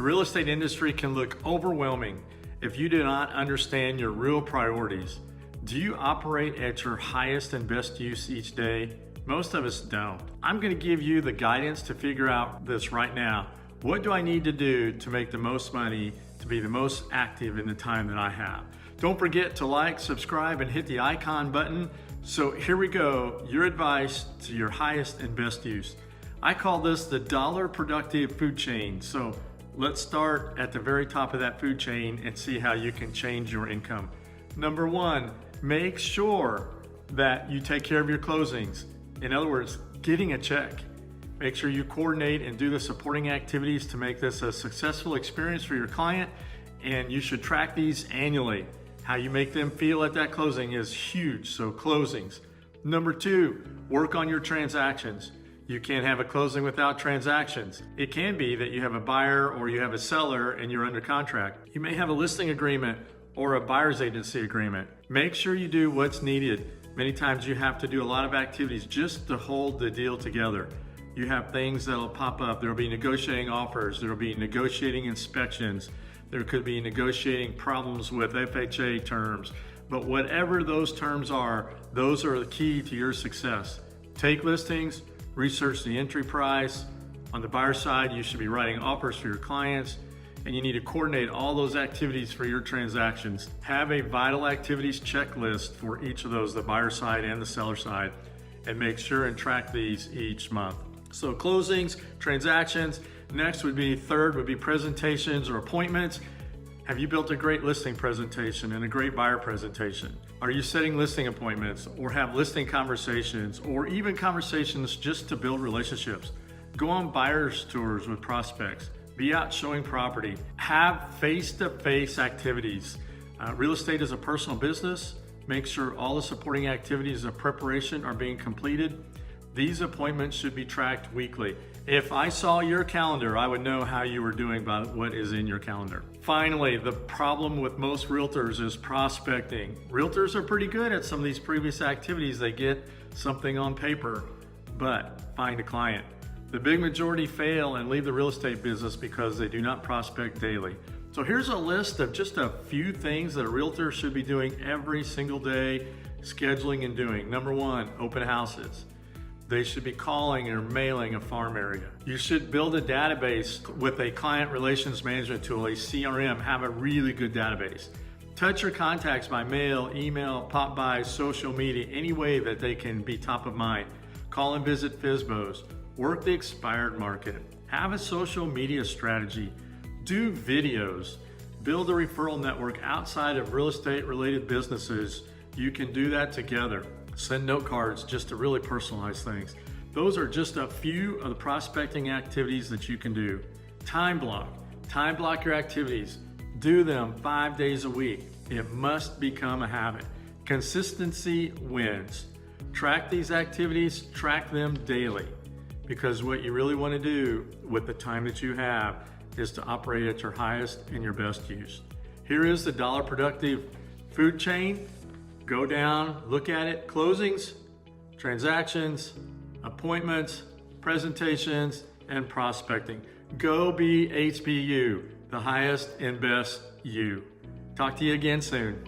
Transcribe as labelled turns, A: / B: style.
A: The real estate industry can look overwhelming if you do not understand your real priorities. Do you operate at your highest and best use each day? Most of us don't. I'm going to give you the guidance to figure out this right now. What do I need to do to make the most money, to be the most active in the time that I have? Don't forget to like, subscribe, and hit the icon button. So here we go, your advice to your highest and best use. I call this the dollar productive food chain. So let's start at the very top of that food chain and see how you can change your income. Number one, make sure that you take care of your closings. In other words, getting a check. Make sure you coordinate and do the supporting activities to make this a successful experience for your client, and you should track these annually. How you make them feel at that closing is huge, so closings. Number two, work on your transactions. You can't have a closing without transactions. It can be that you have a buyer or you have a seller and you're under contract. You may have a listing agreement or a buyer's agency agreement. Make sure you do what's needed. Many times you have to do a lot of activities just to hold the deal together. You have things that'll pop up. There'll be negotiating offers. There'll be negotiating inspections. There could be negotiating problems with FHA terms. But whatever those terms are, those are the key to your success. Take listings, research the entry price. On the buyer side, you should be writing offers for your clients, and you need to coordinate all those activities for your transactions. Have a vital activities checklist for each of those, the buyer side and the seller side, and make sure and track these each month. So closings, transactions. Next would be, third would be presentations or appointments. Have you built a great listing presentation and a great buyer presentation? Are you setting listing appointments or have listing conversations or even conversations just to build relationships? Go on buyer's tours with prospects. Be out showing property. Have face-to-face activities. Real estate is a personal business. Make sure all the supporting activities of preparation are being completed. These appointments should be tracked weekly. If I saw your calendar, I would know how you were doing by what is in your calendar. Finally, the problem with most realtors is prospecting. Realtors are pretty good at some of these previous activities. They get something on paper, but find a client. The big majority fail and leave the real estate business because they do not prospect daily. So here's a list of just a few things that a realtor should be doing every single day, scheduling and doing. Number one, open houses. They should be calling or mailing a farm area. You should build a database with a client relations management tool, a CRM. Have a really good database. Touch your contacts by mail, email, pop by, social media, any way that they can be top of mind. Call and visit FSBOs. Work the expired market. Have a social media strategy. Do videos. Build a referral network outside of real estate related businesses. You can do that together. Send note cards just to really personalize things. Those are just a few of the prospecting activities that you can do. Time block. Time block your activities. Do them 5 days a week. It must become a habit. Consistency wins. Track these activities, track them daily. Because what you really want to do with the time that you have is to operate at your highest and your best use. Here is the dollar productive food chain. Go down, look at it. Closings, transactions, appointments, presentations, and prospecting. Go be HBU, the highest and best you. Talk to you again soon.